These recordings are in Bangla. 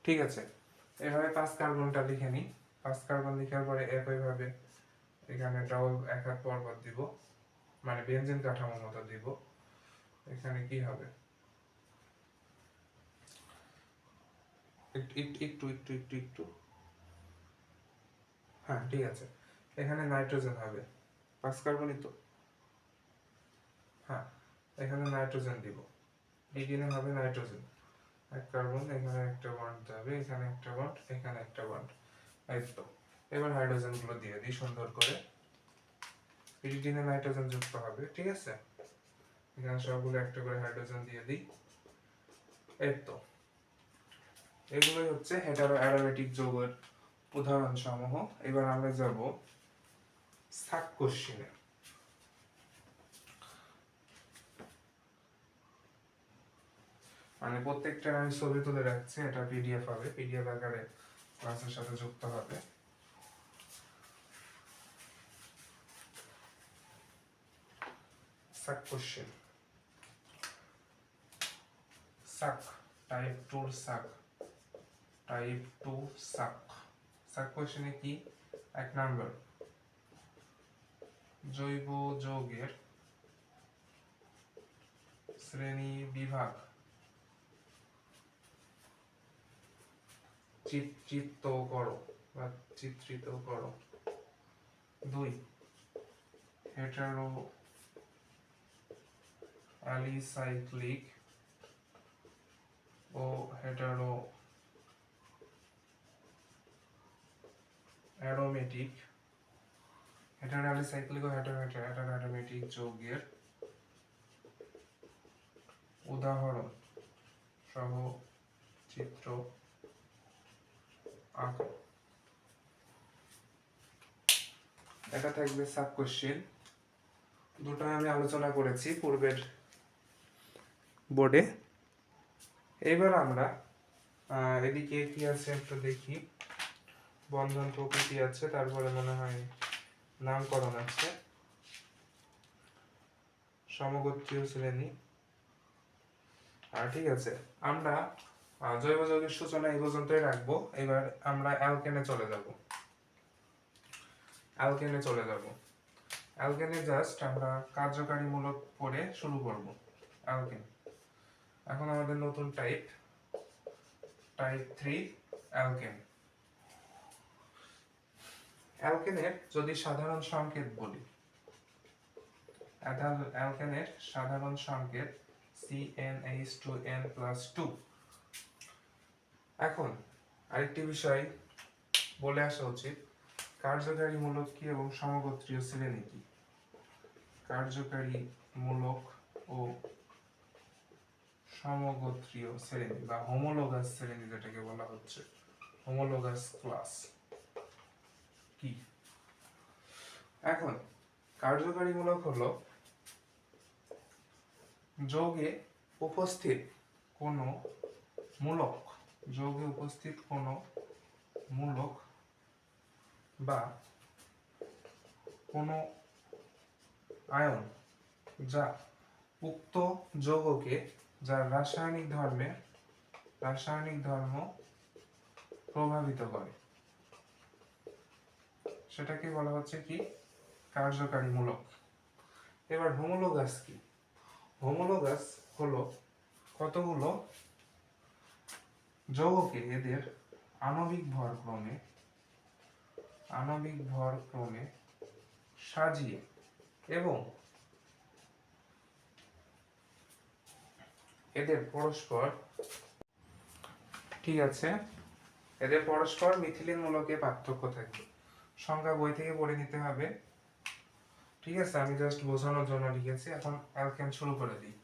ঠিক আছে, এভাবে 5 কার্বনটা লিখে নিই। 5 কার্বন লেখার পরে একইভাবে এখানে ডাবল এক পর্বত দিব, মানে বেনজিন কাঠামোর মতো দিব। এখানে কি হবে, একটু হ্যাঁ ঠিক আছে, এখানে নাইট্রোজেন হবে। 5 কার্বনই তো, হ্যাঁ এখানে নাইট্রোজেন দিব। বিগিনে হবে নাইট্রোজেন, এক কার্বন, এখানে একটা বন্ড যাবে, এখানে একটা বন্ড, এখানে একটা বন্ড। এই তো, এবার হাইড্রোজেন গুলো দিয়ে দিই সুন্দর করে। পিরিডিনে নাইট্রোজেন যুক্ত হবে, ঠিক আছে। এখানে সবগুলো একটা করে হাইড্রোজেন দিয়ে দিই। এই তো, এগুলোই হচ্ছে হেটারো অ্যারোমেটিক যৌগের উদাহরণ সমূহ। এবার আমরা যাব সাক কোশ্চেনে। মানে প্রত্যেকটা আমি ছবি তুলে রাখছি, এটা পিডিএফ হবে, পিডিএফ আকারে ক্লাসের সাথে যুক্ত হবে। সাক কোশ্চেন, সাক টাইপ 2 সাক, টাইপ 2 সাক। সাক কোশ্চেনে কি, 1 নাম্বার, জৈব যৌগের শ্রেণী বিভাগ চিত্রিত করো বা চিত্রিত করো। 2 হেটারো অ্যালিসাইক্লিক ও হেটারো অ্যারোমেটিক, হেটারো অ্যালিসাইক্লিক ও হেটারো অ্যারোমেটিক যৌগের উদাহরণ সহ চিত্র আঁকো। এটা থাকবে সাব কোশ্চেন। দুটো আমি আলোচনা করেছি পূর্বের বোর্ডে। এবার আমরা এদিকে কি আছে একটু দেখি। বন্ধন প্রকৃতি আছে, তারপরে মনে হয় নামকরণ আছে, সমগোত্রীয় শ্রেণী। ঠিক আছে, আমরা জৈব যৌগের সূচনা এই পর্যন্তই রাখবো। এবার আমরা অ্যালকেনে চলে যাব। অ্যালকেনে জাস্ট আমরা কার্যকারীমূলক পড়ে শুরু করব। অ্যালকেন, এখন আমাদের নতুন টাইপ 3 অ্যালকেন। অ্যালকেনের যদি সাধারণ সংকেত বলি, অ্যালকেনের সাধারণ সংকেত CnH2n+2। এখন আরেকটি বিষয় বলে আসা উচিত, কার্যকারীমূলক কি এবং সমগোত্রীয় শ্রেণী কি। কার্যকারীমূলক ও সমগোত্রীয় শ্রেণী বা হোমোলোগাস শ্রেণী যেটাকে বলা হচ্ছে, হোমোলোগাস ক্লাস কি। এখন কার্যকারীমূলক হলো যৌগে উপস্থিত কোনো মূলক, যৌগে উপস্থিত কোনো মূলক বা কোনো আয়ন যা উক্ত যৌগকে, যার রাসায়নিক ধর্ম প্রভাবিত করে, সেটাকে বলা হচ্ছে কি, কার্যকারীমূলক। এবার হোমোলোগাস কি। হোমোলোগাস হলো কতগুলো যৌগকে এদের আণবিক ভর ক্রমে সাজিয়ে এবং এদের পরস্পর, ঠিক আছে, এদের পরস্পর মিথিলিন মূলকে পার্থক্য থাকে। সংজ্ঞা বই থেকে পড়ে নিতে হবে, ঠিক আছে। আমি জাস্ট বোঝানোর জন্য লিখেছি। এখন অ্যালকেন শুরু করে দিই।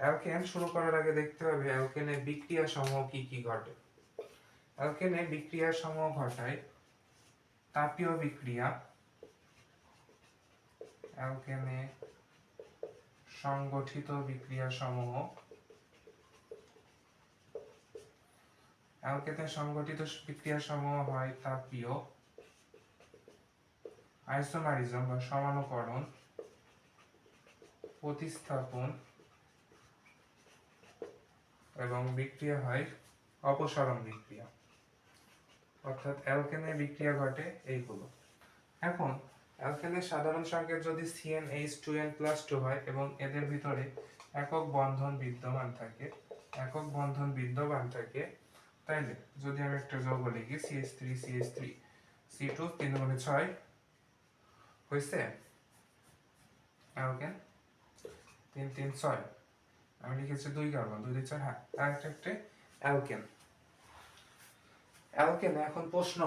অ্যালকেন শুরু করার আগে দেখতে হবে অ্যালকেনে বিক্রিয়া সমূহ কি কি ঘটে। অ্যালকেনে বিক্রিয়া সমূহ ঘটায় তাপীয় বিক্রিয়া, অ্যালকেনে সংগঠিত বিক্রিয়া সমূহ, অ্যালকেনে সংগঠিত বিক্রিয়া সমূহ হয় তাপীয়, আইসোমারিজম বা সমানুকরণ, প্রতিস্থাপন এবং বিক্রিয়া হয় অপসারণ বিক্রিয়া, অর্থাৎ অ্যালকেনে বিক্রিয়া ঘটে এইগুলো। এখন অ্যালকেনের সাধারণ সংকেত যদি CnH2n+2 হয় এবং এদের ভিতরে একক বন্ধন বিদ্যমান থাকে, তাইলে যদি আমি একটা যৌগ লিখি CH3 C2 3 গুণে 6 হয়েছে অ্যালকেন, 3 3 6, আমি লিখেছি 2 কার্বন 2 2 4, হ্যাঁ আর একটা অ্যালকেন। অ্যালকেনে এখন প্রশ্ন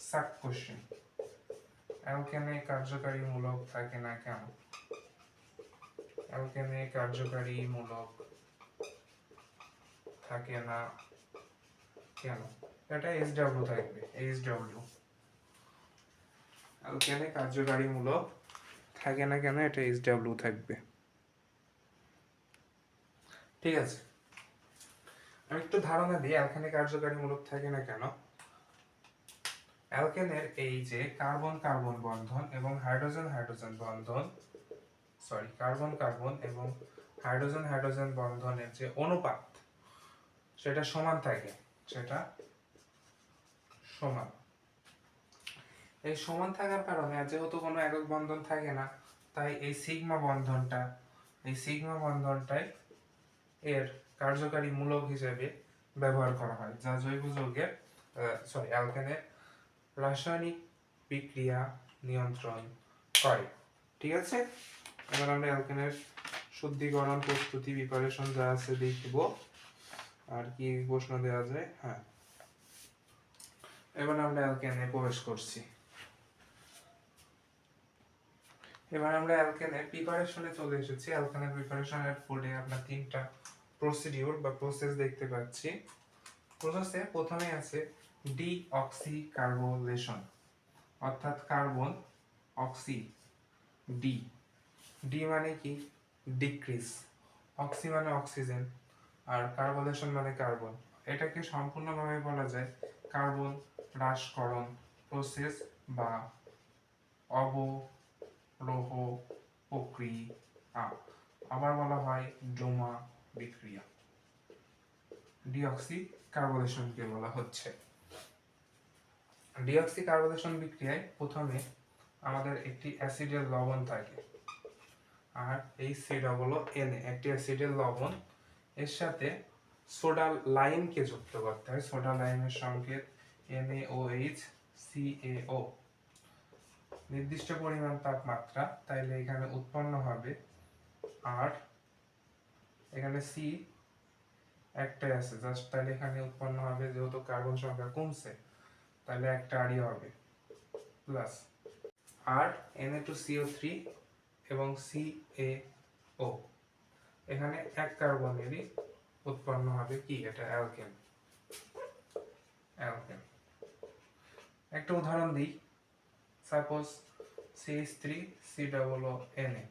সাব কোশ্চেন, অ্যালকেনে কার্যকারী মূলক থাকে না কেন? অ্যালকেনে কার্যকারী মূলক থাকে না কেন? এটা SW থাকবে, SW। অ্যালকেনে কার্যকারী মূলক থাকে না কেন, এটা SW থাকবে। ঠিক আছে, আমি একটু ধারণা দিই অ্যালকেনে কার্যকারী মূলক থাকে না কেন। অ্যালকেনের এই যে কার্বন কার্বন বন্ধন এবং হাইড্রোজেন হাইড্রোজেন বন্ধন, কার্বন কার্বন এবং হাইড্রোজেন হাইড্রোজেন বন্ধনের যে অনুপাত সেটা সমান থাকে, এই সমান থাকার কারণে যেহেতু কোনো একক বন্ধন থাকে না, তাই এই সিগমা বন্ধনটাই এর কার্যকারী মূলক হিসেবে ব্যবহার করা হয়, যা জৈব যৌগের অ্যালকেনের রাসায়নিক বিক্রিয়া নিয়ন্ত্রণ করে। ঠিক আছে, এবার আমরা অ্যালকেনের শুদ্ধিকরণ প্রস্তুতি প্রিপারেশন যা আছে দেখব, আর কি প্রশ্ন দেওয়া যায়। হ্যাঁ, এবার আমরা অ্যালকেনে প্রবেশ করছি। এবার আমরা অ্যালকেনের প্রিপারেশনে চলে এসেছি। অ্যালকেনের প্রিপারেশনের বোর্ডে আমরা 3টা প্রসিডিউর বা প্রসেস দেখতে পাচ্ছি। প্রসেসে প্রথমে আছে ডিঅক্সিকার্বোলেশন, অর্থাৎ কার্বন অক্সি, ডি মানে কি ডিক্রিজ, অক্সি মানে অক্সিজেন, আর কার্বোলেশন মানে কার্বন। এটাকে সম্পূর্ণভাবে বলা যায় কার্বন হ্রাসকরণ প্রসেস বা অবরোহ প্রক্রিয়া, আবার বলা হয় ডোমা বিক্রিয়া। ডিঅক্সিকার্বোলেশনকে বলা হচ্ছে। ডিঅক্সিকার্বোলেশন বিক্রিয়ায় প্রথমে আমাদের একটি অ্যাসিডের লবণ থাকে, আর এই COO একটি অ্যাসিডের লবণ, এর সাথে সোডা লাইমকে যুক্ত করতে হয়। সোডা লাইমের সংকেত NaOH CaO। নির্দিষ্ট পরিমাণ তাপমাত্রা, তাইলে এখানে উৎপন্ন হবে, আর এখানে C একটাই আছে জাস্ট, তাইলে এখানে উৎপন্ন হবে, যেহেতু কার্বন সংখ্যা কমছে তাহলে একটা আরই হবে, প্লাস আর Na2CO3 এবং CaO, এখানে এক কার্বনেরই উৎপন্ন হবে কি, এটা অ্যালকেন। একটা উদাহরণ দিই, সাপোজ CH3COONA,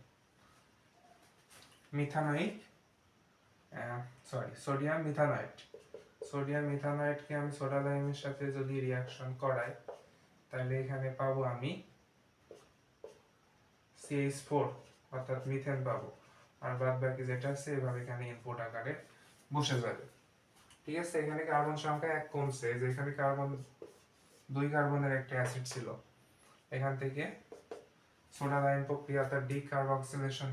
সোডিয়াম মিথানয়েডকে আমি সোডা লাইমের সাথে যদি রিঅ্যাকশন করাই, তাহলে এখানে পাবো আমি CH4, অর্থাৎ মিথেন পাবো, আর বাদ বাকি যেটা আছে এভাবে এখানে ইনপুট আকারে বসে যাবে। ঠিক আছে, এখানে কার্বন সংখ্যা এক কমছে, যে এখানে কার্বন 2 কার্বনের একটা অ্যাসিড ছিল, এখান থেকে সোডা লাইম প্রক্রিয়া, অর্থাৎ ডিকার্বক্সিলেশন,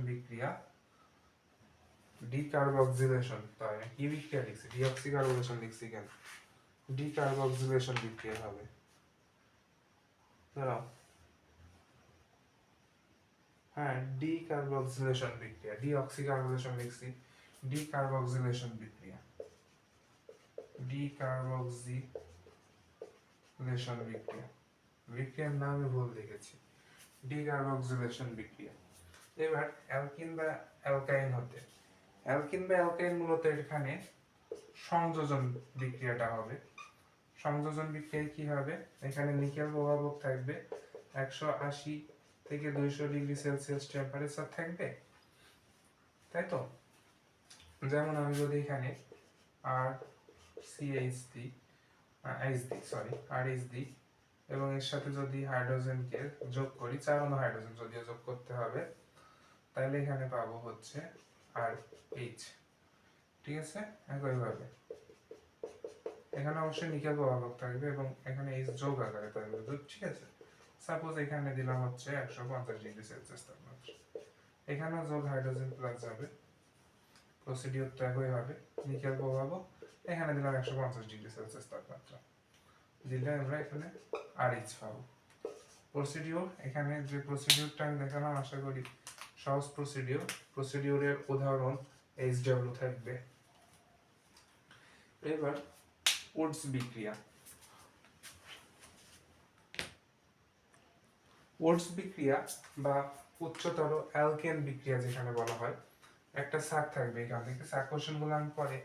তাই কি বিক্রিয়া লিখছি, ডিঅক্সিকার্বোলেশন লিখছি কেন, ডিকার্বক্সিলেশন বিক্রিয়া হবে। দাঁড়াও, হ্যাঁ ডিকার্বক্সিলেশন বিক্রিয়া, ডিঅক্সিকার্বোলেশন লিখছি, ডিকার্বক্সিলেশন বিক্রিয়া, বিক্রিয়ার নামে ভুল লিখেছি, ডিকার্বক্সিলেশন বিক্রিয়া। এবার অ্যালকিন বা অ্যালকাইন মূলত এখানে সংযোজন বিক্রিয়াটা হবে। সংযোজন বিক্রিয়ায় কি হবে, এখানে নিকেল প্রভাবক থাকবে, 180 থেকে 200 ডিগ্রি সেলসিয়াস টেম্পারেচার থাকবে, তাই তো। যেমন আমি যদি এখানে RH দিই, এবং এর সাথে যদি হাইড্রোজেনকে যোগ করি, 4 অণু হাইড্রোজেন যদিও যোগ করতে হবে, তাহলে এখানে পাবো হচ্ছে RH। ঠিক আছে, একইভাবে এখানে অবশ্যই নিকেল প্রভাবক থাকবে এবং এখানে H যোগ আকারে থাকবে। ঠিক আছে, সাপোজ এখানে দিলাম হচ্ছে 150 ডিগ্রি সেলসিয়াস তাপমাত্রা, এখানেও যোগ হাইড্রোজেন প্লাস যাবে, প্রসিডিউর তো একই হবে, নিকেল প্রভাবক, এখানে দিলাম 150 ডিগ্রি সেলসিয়াস তাপমাত্রা, দিলে আমরা এখানে RH পাবো। প্রসিডিউর, এখানে যে প্রসিডিউরটা আমি দেখালাম আশা করি সহজ প্রসিডিউর, প্রসিডিউরের উদাহরণ HW থাকবে। এবার উডস বিক্রিয়া, উডস বিক্রিয়া বা উচ্চতর অ্যালকেন বিক্রিয়া যেখানে বলা হয়, একটা শাক থাকবে এখান থেকে, শাক কোশ্চেনগুলো আমি পরে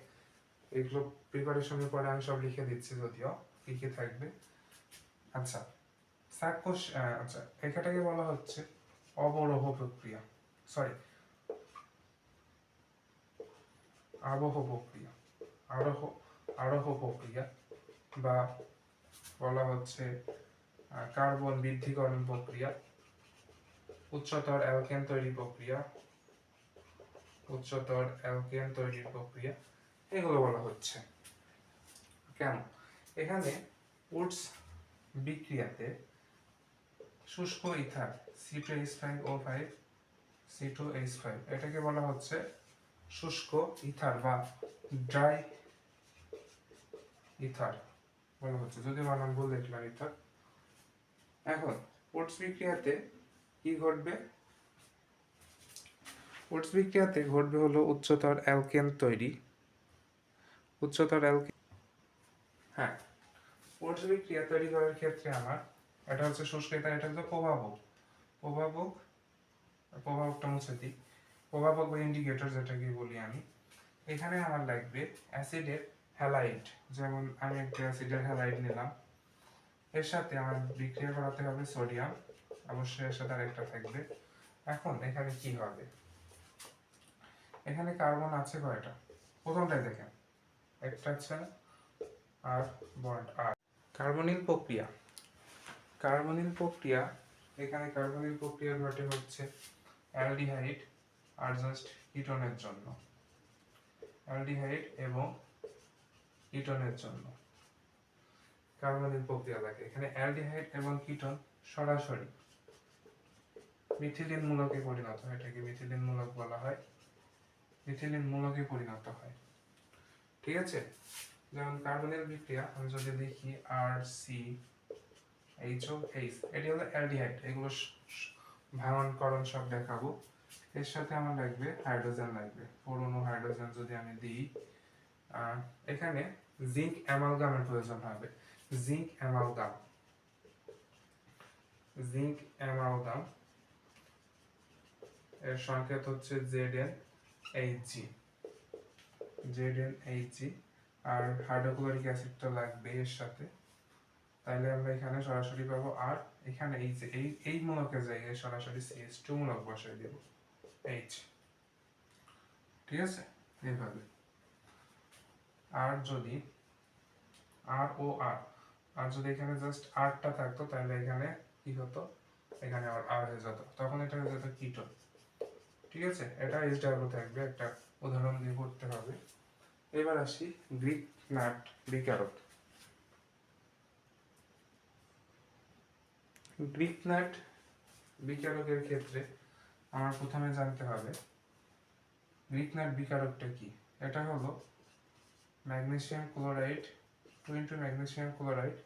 এগুলো প্রিপারেশনের পরে আমি সব লিখে দিচ্ছি যদিও কি কি থাকবে। আচ্ছা, শাক কোষ, আচ্ছা এখানটাকে বলা হচ্ছে অবরোহ প্রক্রিয়া, সরি আবহ প্রক্রিয়া, আরোহ প্রক্রিয়া, বা বলা হচ্ছে কার্বন বৃদ্ধিকরণ প্রক্রিয়া, উচ্চতর অ্যালকেন তৈরি প্রক্রিয়া, উচ্চতর অ্যালকেন তৈরির প্রক্রিয়া, এগুলো বলা হচ্ছে। কেন? এখানে উডস বিক্রিয়াতে শুষ্ক ইথার C2H5O5 C2H5 এটাকে বলা হচ্ছে শুষ্ক ইথার বা ড্রাই ইথার বলা হচ্ছে, যদি বানান ভুল দেখলাম ইথার। এখন উডস বিক্রিয়াতে কি ঘটবে? উডস বিক্রিয়াতে ঘটবে হলো উচ্চতর অ্যালকেন তৈরি, উচ্চতর অ্যালকেন, হ্যাঁ উডস বিক্রিয়া তৈরি করার ক্ষেত্রে আমার এটা হচ্ছে শুষ্ক ইথার, এটা হচ্ছে প্রভাবক, প্রভাবক, প্রভাবকটা মুছে দিই, প্রভাবক বা ইন্ডিকেটর যেটাকে বলি আমি। এখানে আমার লাগবে অ্যাসিডের হ্যালাইড, যেমন আমি একটা অ্যাসিডের হ্যালাইড নিলাম, এর সাথে আমার বিক্রিয়া করাতে হবে সোডিয়াম, অবশ্যই এর সাথে আরেকটা থাকবে। এখন এখানে কি হবে? এখানে কার্বন আছে কয়টা? প্রথমটাই দেখেন একটা আছে আর বন্ড আর। কার্বনিল প্রক্রিয়া, কার্বনিল প্রক্রিয়া, এখানে কার্বনিল প্রক্রিয়া ঘটে হচ্ছে অ্যালডিহাইড আর জাস্ট কিটোনের জন্য, অ্যালডিহাইড এবং কিটোনের জন্য কার্বনিল প্রক্রিয়া লাগে। এখানে অ্যালডিহাইড এবং কিটোন সরাসরি মিথিলিন মূলকে পরিণত হয়, এটাকে মিথিলিন মূলক বলা হয়, মিথিলিন মূলকে পরিণত হয়। ঠিক আছে, যেমন কার্বনিল বিক্রিয়া আমি যদি লিখি RCHOH, এটি হলো অ্যালডিহাইড, এগুলো ভাঙনকরণ সব দেখাবো। এর সাথে আমার লাগবে হাইড্রোজেন, লাগবে পুরনো হাইড্রোজেন যদি আমি দিই, এখানে জিঙ্ক অ্যামালগামের প্রয়োজন হবে, জিঙ্ক অ্যামালগাম, জিঙ্ক অ্যামালগাম এর সংকেত হচ্ছে ZnHg, ZnHg, আর হাইড্রোক্লোরিক অ্যাসিডটা লাগবে এর সাথে, তাহলে আমরা এখানে সরাসরি পাবো, আর এখানে এই যে এই মূলকের জায়গায় সরাসরি CH2 মূলক বসাই দেব H। ঠিক আছে, এইভাবে। আর যদি আর ও আর, আর যদি এখানে জাস্ট আরটা থাকতো তাহলে এখানে কি হতো? এখানে আর হয়ে যেত, তখন এটা হয়ে যেত কিটোন। ঠিক আছে, এটা HW থাকবে, একটা উদাহরণ দিয়ে করতে হবে। এবার আসি গ্রিক নাট বিকারক। গ্রিক নাট বিকারকের ক্ষেত্রে আমার প্রথমে জানতে হবে গ্রিক নাট বিকারকটা কি। এটা হলো ম্যাগনেসিয়াম ক্লোরাইড, 2 ম্যাগনেসিয়াম ক্লোরাইড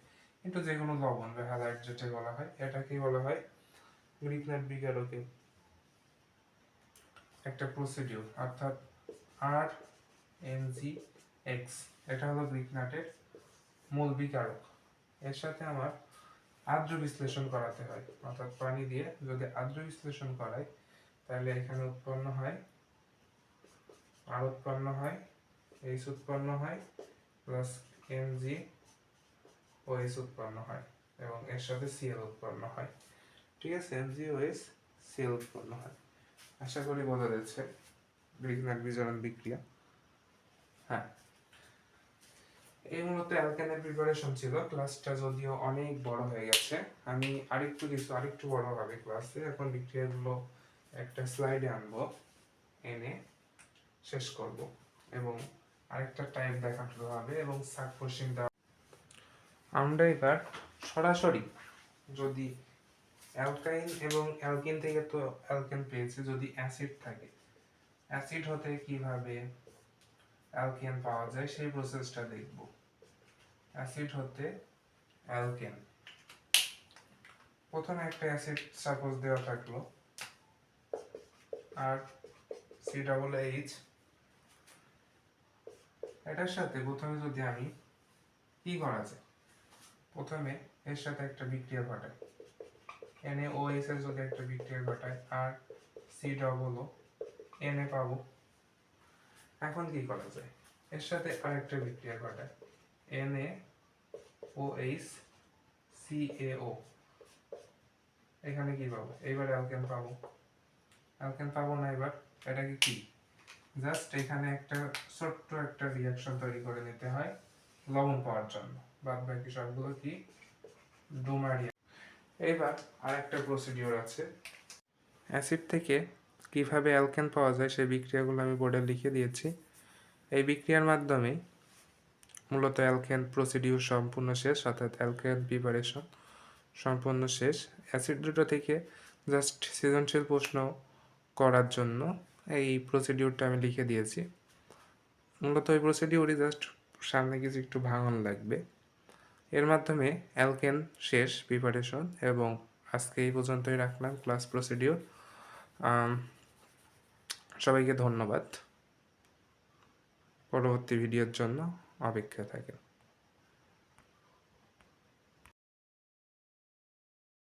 কিন্তু যে কোনো লবণ বা হ্যালাইড যেটা বলা হয়, এটাকেই বলা হয় গ্রিক নাট বিকারকের একটা প্রসিডিউর, অর্থাৎ RNGX, এটা হলো গ্রিক নাটের মূল বিকারক। এর সাথে আমার আদ্র বিশ্লেষণ করাতে হয়, অর্থাৎ পানি দিয়ে যদি আদ্র বিশ্লেষণ করাই তাহলে এখানে উৎপন্ন হয় আর উৎপন্ন হয় H উৎপন্ন হয় প্লাস MgOH উৎপন্ন হয় এবং এর সাথে Cl উৎপন্ন হয়। ঠিক আছে, MgOH Cl উৎপন্ন হয়। আশা করি বোঝা যাচ্ছে গ্রিক নাট বিজারণ বিক্রিয়া। হ্যাঁ, এই মূলত অ্যালকেনের প্রিপারেশন ছিল। ক্লাসটা যদিও অনেক বড় হয়ে গেছে, আমি আরেকটু বড় হবে ক্লাসে। এখন বিক্রিয়াগুলো একটা স্লাইডে আনবো, এনে শেষ করব এবং আরেকটা টাইপ দেখাতে হবে এবং সাবকোশ্চেন দেওয়া। আমরা এবার সরাসরি যদি অ্যালকাইন এবং অ্যালকিন থেকে তো অ্যালকেন পেয়েছে, যদি অ্যাসিড থাকে অ্যাসিড হতে কিভাবে অ্যালকেন পাওয়া যায় সেই প্রসেসটা দেখব। অ্যাসিড হতে অ্যালকেন, প্রথমে একটা অ্যাসিড সাপোজ দেওয়া থাকলো আর COOH, এটার সাথে প্রথমে যদি আমি কি করা যায়, প্রথমে এর সাথে একটা বিক্রিয়া ঘটাই, NaOH এর যদি একটা বিক্রিয়া ঘটায় আর COO Na পাবো। এখন কি করা যায়, এর সাথে আরেকটা বিক্রিয়া ঘটায় NaOH CaO, এখানে কি পাবো, এবার অ্যালকেন পাবো। অ্যালকেন পাবো না, এবার এটাকে কি জাস্ট এখানে একটা ছোট্ট একটা রিঅ্যাকশন তৈরি করে নিতে হয় লবণ পাওয়ার জন্য, বাদ বাকি সবগুলো কি ডোমারিয়া। এবার আরেকটা প্রসিডিওর আছে, অ্যাসিড থেকে কিভাবে অ্যালকেন পাওয়া যায় সেই বিক্রিয়াগুলো আমি বোর্ডে লিখে দিয়েছি। এই বিক্রিয়ার মাধ্যমে মূলত অ্যালকেন প্রসিডিওর সম্পূর্ণ শেষ, অর্থাৎ অ্যালকেন প্রিপারেশন সম্পূর্ণ শেষ। অ্যাসিড দুটো থেকে জাস্ট সৃজনশীল প্রশ্ন করার জন্য এই প্রসিডিওরটা আমি লিখে দিয়েছি। মূলত এই প্রসিডিওরই জাস্ট সামনে কিছু একটু ভাঙন লাগবে। এর মাধ্যমে অ্যালকেন শেষ প্রিপারেশন, এবং আজকে এই পর্যন্তই রাখলাম ক্লাস প্রসিডিওর। সবাইকে ধন্যবাদ। পরবর্তী ভিডিওর জন্য অপেক্ষায় থাকেন।